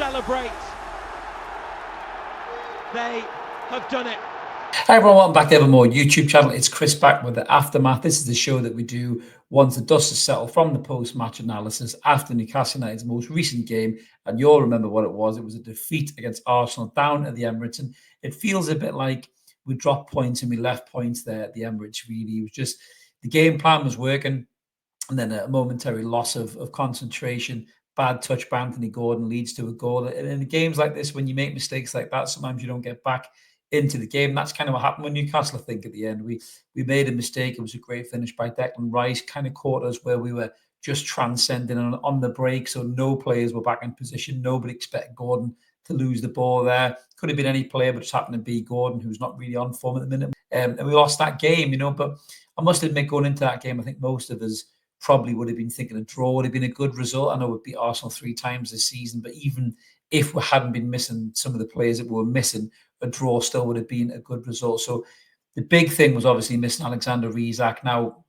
celebrate. They have done it. Hi everyone, welcome back to Evermore YouTube channel. It's Chris back with the Aftermath. This is the show that we do once the dust has settled from the post-match analysis after Newcastle United's most recent game. And you'll remember what it was. It was a defeat against Arsenal down at the Emirates. And it feels a bit like we dropped points and we left points there at the Emirates, really. It was just the game plan was working. And then a momentary loss of concentration, bad touch by Anthony Gordon leads to a goal. And in games like this, when you make mistakes like that, sometimes you don't get back into the game. That's kind of what happened with Newcastle, I think, at the end. We made a mistake. It was a great finish by Declan Rice, kind of caught us where we were just transcending on the break, so no players were back in position. Nobody expected Gordon to lose the ball there. Could have been any player, but just happened to be Gordon, who's not really on form at the minute. And we lost that game, but I must admit, going into that game, I think most of us probably would have been thinking a draw would have been a good result. I know we beat Arsenal 3 times this season, but even if we hadn't been missing some of the players that we were missing, a draw still would have been a good result. So the big thing was obviously missing Alexander Isak. Now,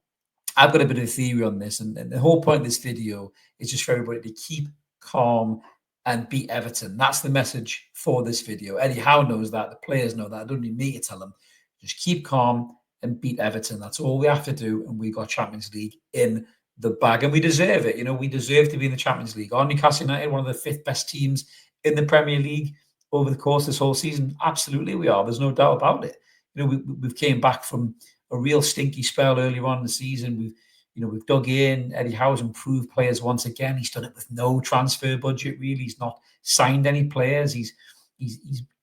I've got a bit of a theory on this, and the whole point of this video is just for everybody to keep calm and beat Everton. That's the message for this video. Eddie Howe knows that. The players know that. I don't need me to tell them. Just keep calm and beat Everton. That's all we have to do, and we got Champions League in the bag, and we deserve it. We deserve to be in the Champions League. Are Newcastle United one of the 5th best teams in the Premier League over the course of this whole season? Absolutely we are. There's no doubt about it. We've came back from a real stinky spell earlier on in the season. We've dug in. Eddie Howe's improved players once again. He's done it with no transfer budget, really. He's not signed any players. He's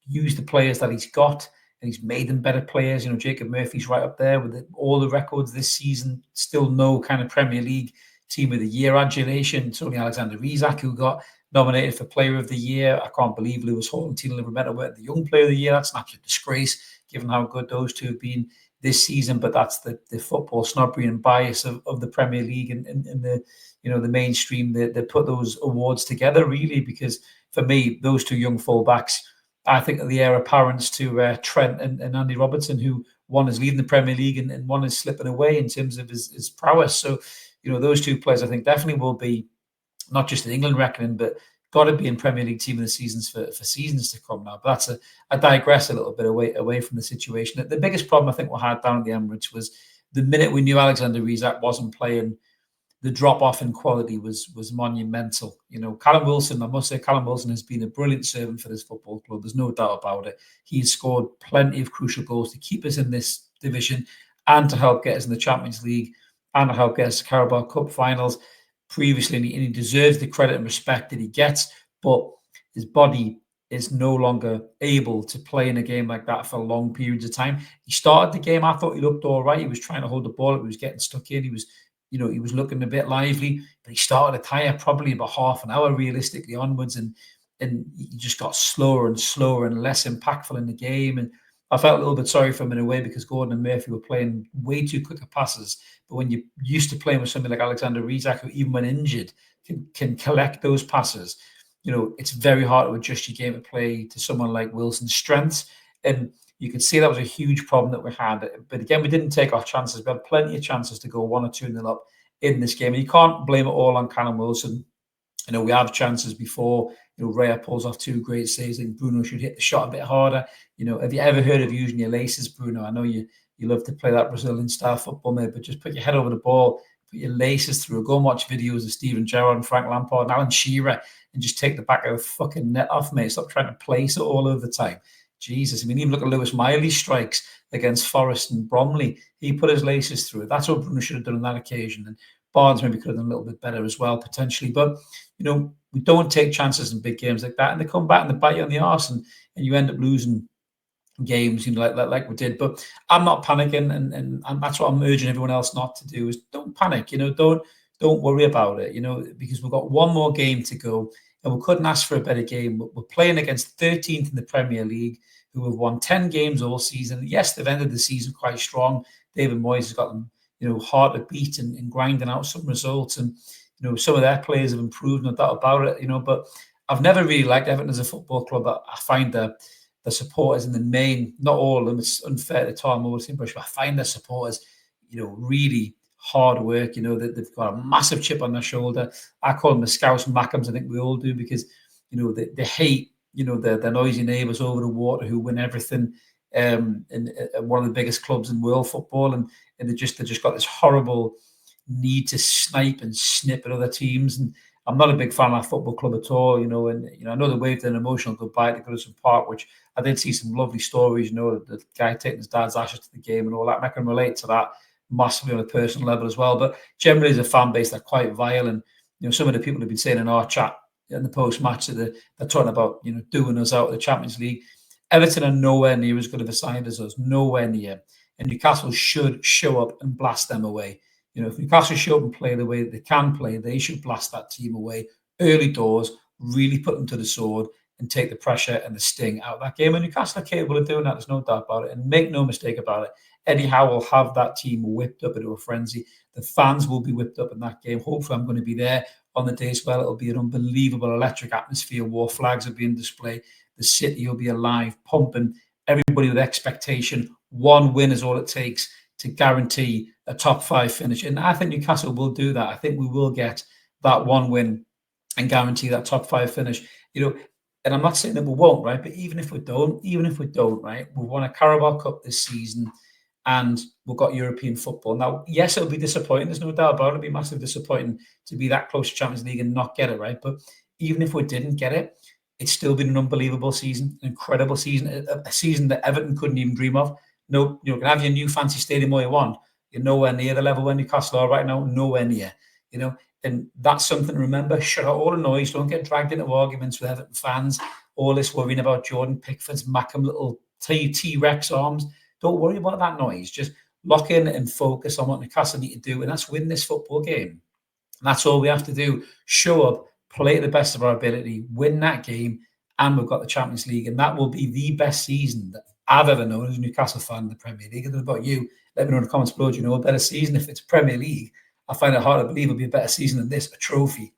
used the players that he's got, and he's made them better players. Jacob Murphy's right up there with all the records this season. Still no kind of Premier League Team of the Year adulation. It's only Alexander Isak who got nominated for Player of the Year. I can't believe Lewis Hall and Tino Livramento were the Young Player of the Year. That's an absolute disgrace, given how good those two have been this season. But that's the football snobbery and bias of the Premier League and the the mainstream. They put those awards together, really, because for me, those two young fullbacks, I think, are the heir apparents to Trent and Andy Robertson, who one is leading the Premier League and one is slipping away in terms of his prowess. So, those two players, I think, definitely will be not just in England reckoning, but got to be in Premier League Team of the Seasons for seasons to come now. But I digress a little bit away from the situation. The biggest problem I think we had down at the Emirates was the minute we knew Alexander Isak wasn't playing, the drop-off in quality was monumental. Callum Wilson, I must say, Callum Wilson has been a brilliant servant for this football club. There's no doubt about it. He's scored plenty of crucial goals to keep us in this division and to help get us in the Champions League and to help get us to Carabao Cup finals previously. And he deserves the credit and respect that he gets, but his body is no longer able to play in a game like that for long periods of time. He started the game, I thought he looked all right. He was trying to hold the ball. He was getting stuck in. He was looking a bit lively, but he started a tire probably about half an hour realistically onwards, and he just got slower and slower and less impactful in the game. And I felt a little bit sorry for him in a way, because Gordon and Murphy were playing way too quicker passes. But when you're used to playing with somebody like Alexander Isak, who even when injured can collect those passes, it's very hard to adjust your game of play to someone like Wilson's strengths. And you could see that was a huge problem that we had. But again, we didn't take our chances. We had plenty of chances to go 1 or 2-0 up in this game. And you can't blame it all on Callum Wilson. We have chances before. Raya pulls off 2 great saves. I think Bruno should hit the shot a bit harder. Have you ever heard of using your laces, Bruno? I know you love to play that Brazilian style football, mate, but just put your head over the ball, put your laces through. Go and watch videos of Steven Gerrard and Frank Lampard and Alan Shearer and just take the back of the fucking net off, mate. Stop trying to place it all over the time. Jesus, even look at Lewis Miley's strikes against Forest and Bromley. He put his laces through it. That's what Bruno should have done on that occasion. And Barnes maybe could have done a little bit better as well, potentially. But, we don't take chances in big games like that. And they come back and they bite you on the arse, and you end up losing games, like we did. But I'm not panicking, and that's what I'm urging everyone else not to do, is don't panic. Don't worry about it, because we've got one more game to go. And we couldn't ask for a better game. We're playing against 13th in the Premier League, who have won 10 games all season. Yes, they've ended the season quite strong. David Moyes has got them, hard to beat and grinding out some results. And, some of their players have improved, no doubt about it, But I've never really liked Everton as a football club. I find the supporters in the main, not all of them, it's unfair to Tom Morrison, but I find their supporters, really hard work. They've got a massive chip on their shoulder. I call them the Scouse Mackhams. I think we all do, because they hate, the noisy neighbours over the water who win everything, in one of the biggest clubs in world football, and they just got this horrible need to snipe and snip at other teams. And I'm not a big fan of that football club at all, and I know they waved an emotional goodbye to Goodison Park, which I did see some lovely stories, the guy taking his dad's ashes to the game and all that, and I can relate to that massively on a personal level as well. But generally as a fan base, they're quite vile, and some of the people have been saying in our chat in the post-match that they're talking about, doing us out of the Champions League. Everton are nowhere near as good of a side as us, nowhere near. And Newcastle should show up and blast them away. If Newcastle show up and play the way that they can play, they should blast that team away early doors, really put them to the sword and take the pressure and the sting out of that game. And Newcastle are capable of doing that, there's no doubt about it. And make no mistake about it, Eddie Howe will have that team whipped up into a frenzy. The fans will be whipped up in that game. Hopefully I'm going to be there on the day as well. It'll be an unbelievable electric atmosphere. War flags will be in display. The city will be alive, pumping, everybody with expectation. One win is all it takes to guarantee a top 5 finish. And I think Newcastle will do that. I think we will get that one win and guarantee that top 5 finish. And I'm not saying that we won't, right? But even if we don't, right, we've won a Carabao Cup this season and we've got European football. Now, yes, it'll be disappointing. There's no doubt about it. It'll be massively disappointing to be that close to Champions League and not get it, right? But even if we didn't get it, it's still been an unbelievable season, an incredible season, a season that Everton couldn't even dream of. No, you can have your new fancy stadium all you want. You're nowhere near the level where Newcastle are right now, nowhere near, and that's something to remember. Shut out all the noise. Don't get dragged into arguments with Everton fans. All this worrying about Jordan Pickford's Mackham little T-Rex arms. Don't worry about that noise. Just lock in and focus on what Newcastle need to do, and that's win this football game. And that's all we have to do. Show up, play to the best of our ability, win that game, and we've got the Champions League. And that will be the best season that I've ever known as a Newcastle fan in the Premier League. I don't know about you. Let me know in the comments below. Do you know a better season? If it's Premier League, I find it hard to believe it'll be a better season than this, a trophy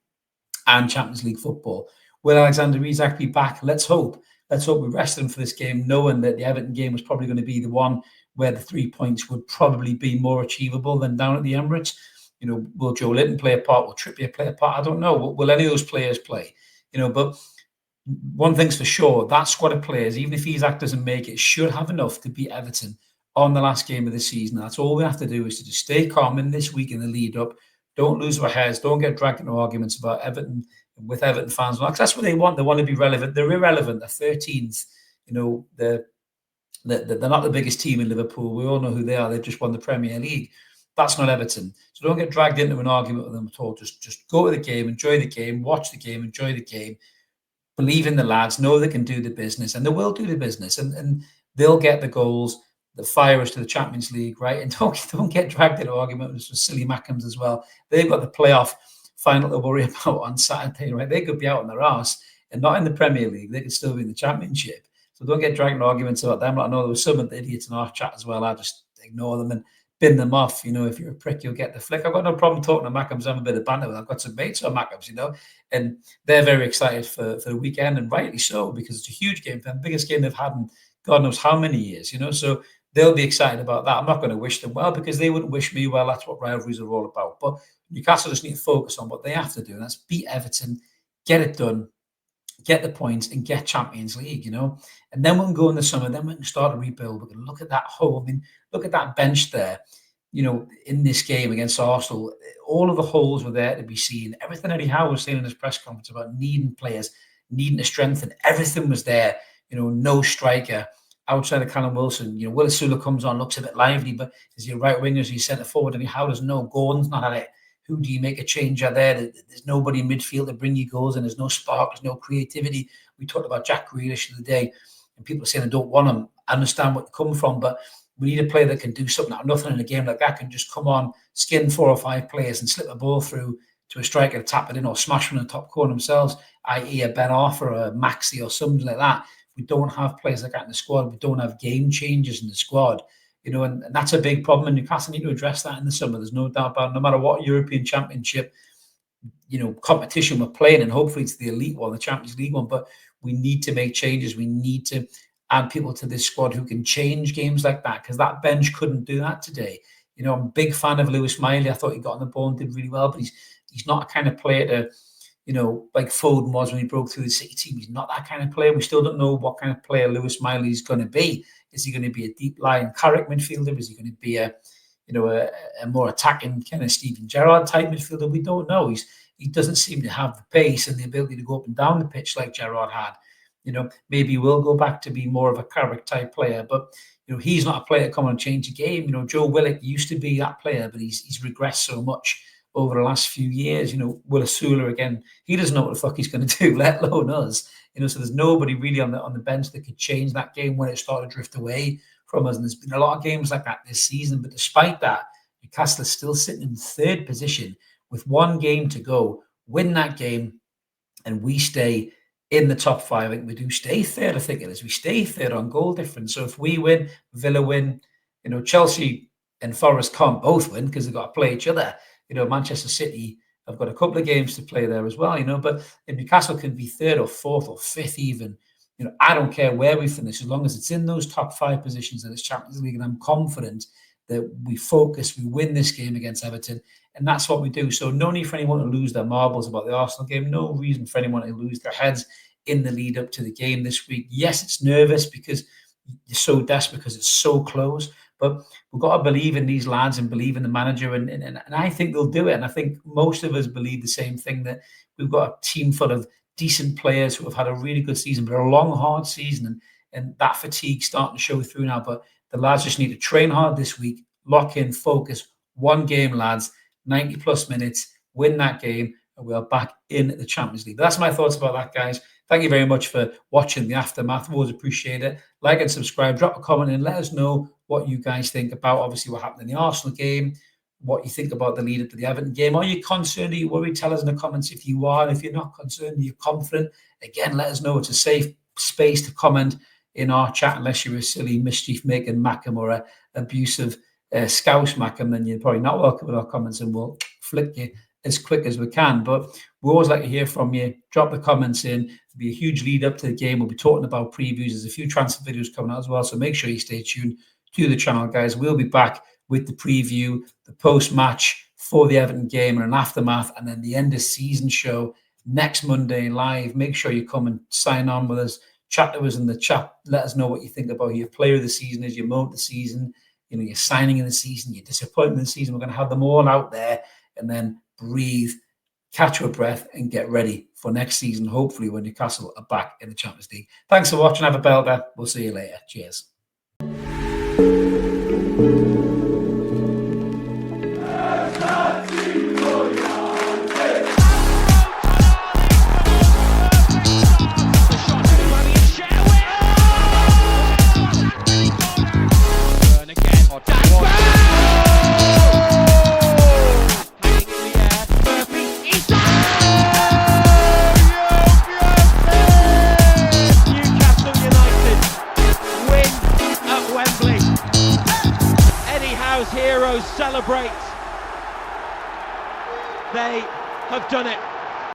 and Champions League football. Will Alexander Isak be back? Let's hope. Let's hope we rest him for this game, knowing that the Everton game was probably going to be the one where the 3 points would probably be more achievable than down at the Emirates. Will Joe Linton play a part? Will Trippier play a part? I don't know. Will any of those players play? But one thing's for sure, that squad of players, even if Isak doesn't make it, should have enough to beat Everton on the last game of the season. That's all we have to do, is to just stay calm in this week in the lead up. Don't lose our heads. Don't get dragged into arguments about Everton with Everton fans. Because that's what they want. They want to be relevant. They're irrelevant. They're 13th. They're not the biggest team in Liverpool. We all know who they are. They've just won the Premier League. That's not Everton. So don't get dragged into an argument with them at all. Just go to the game, enjoy the game, watch the game, enjoy the game. Believe in the lads, know they can do the business, and they will do the business, and they'll get the goals that fire us to the Champions League, right? And don't get dragged into arguments with silly Mackhams as well. They've got the playoff final to worry about on Saturday, right? They could be out on their arse and not in the Premier League. They could still be in the Championship. So don't get dragged into arguments about them. I know there were some of the idiots in our chat as well. I just ignore them and bin them off. If you're a prick, you'll get the flick. I've got no problem talking to Mackhams. I'm a bit of banter with. I've got some mates on Mackhams, and they're very excited for the weekend, and rightly so, because it's a huge game for them, biggest game they've had in God knows how many years, so they'll be excited about that. I'm not going to wish them well, because they wouldn't wish me well. That's what rivalries are all about. But Newcastle just need to focus on what they have to do, and that's beat Everton, get it done, get the points, and get Champions League, and then we can go in the summer, then we can start a rebuild. We can look at that hole. Look at that bench there, in this game against Arsenal. All of the holes were there to be seen. Everything Eddie Howe was saying in his press conference about needing players, needing to strengthen, everything was there. No striker outside of Callum Wilson. Willis Sula comes on, looks a bit lively, but is he a right winger? Is he centre forward? Eddie Howe doesn't know. Gordon's not at it. Who do you make a change out there? There's nobody in midfield to bring you goals, and there's no spark, there's no creativity. We talked about Jack Grealish the other day, and people are saying they don't want him. I understand where they come from, but we need a player that can do something. Nothing in a game like that can just come on, skin 4 or 5 players and slip a ball through to a striker to tap it in or smash one in the top corner themselves, i.e. a Ben Arthur or a Maxi or something like that. We don't have players like that in the squad. We don't have game changers in the squad. And that's a big problem, and Newcastle need to address that in the summer. There's no doubt about it. No matter what European Championship, competition we're playing, and hopefully it's the elite one, the Champions League one, but we need to make changes. We need to add people to this squad who can change games like that, because that bench couldn't do that today. I'm a big fan of Lewis Miley. I thought he got on the ball and did really well, but he's not a kind of player to like Foden was when he broke through the City team. He's not that kind of player. We still don't know what kind of player Lewis Miley is going to be. Is he going to be a deep lying Carrick midfielder? Is he going to be a more attacking kind of Steven Gerrard type midfielder? We don't know. He doesn't seem to have the pace and the ability to go up and down the pitch like Gerrard had. Maybe he will go back to be more of a Carrick type player, but he's not a player to come and change the game. Joe Willock used to be that player, but he's regressed so much over the last few years. Will Asula, again, he doesn't know what the fuck he's going to do, let alone us. So there's nobody really on the bench that could change that game when it started to drift away from us. And there's been a lot of games like that this season. But despite that, Newcastle is still sitting in third position with one game to go. Win that game, and we stay in the top 5. I think we do stay third. I think it is. We stay third on goal difference. So if we win, Villa win, Chelsea and Forest can't both win because they've got to play each other. Manchester City have got a couple of games to play there as well, but if Newcastle can be third or fourth or fifth even, I don't care where we finish as long as it's in those top 5 positions in this Champions League. And I'm confident that we focus, we win this game against Everton, and that's what we do. So no need for anyone to lose their marbles about the Arsenal game. No reason for anyone to lose their heads in the lead up to the game this week. Yes, it's nervous because you're so desperate because it's so close, but we've got to believe in these lads and believe in the manager, and I think they'll do it. And I think most of us believe the same thing, that we've got a team full of decent players who have had a really good season, but a long, hard season, and that fatigue's starting to show through now. But the lads just need to train hard this week, lock in, focus, one game, lads, 90 plus minutes, win that game, and we are back in the Champions League. But that's my thoughts about that, guys. Thank you very much for watching the Aftermath. Always appreciate it. Like and subscribe, drop a comment, and let us know what you guys think about, obviously, what happened in the Arsenal game, what you think about the lead up to the Everton game. Are you concerned? Are you worried? Tell us in the comments if you are. And if you're not concerned, are you confident? Again, let us know. It's a safe space to comment in our chat, unless you're a silly, mischief-making Mackem or a abusive Scouse Mackem, then you're probably not welcome in our comments, and we'll flick you as quick as we can. But we always like to hear from you. Drop the comments in. There'll be a huge lead up to the game. We'll be talking about previews. There's a few transfer videos coming out as well, so make sure you stay tuned to the channel, guys. We'll be back with the preview, the post-match for the Everton game, and an aftermath, and then the end of season show next Monday live. Make sure you come and sign on with us. Chat to us in the chat. Let us know what you think about your player of the season, is your moment of the season, your signing in the season, your disappointment in the season. We're going to have them all out there, and then breathe, catch your breath, and get ready for next season, hopefully when Newcastle are back in the Champions League. Thanks for watching. Have a belter. We'll see you later. Cheers. Heroes celebrate. They have done it.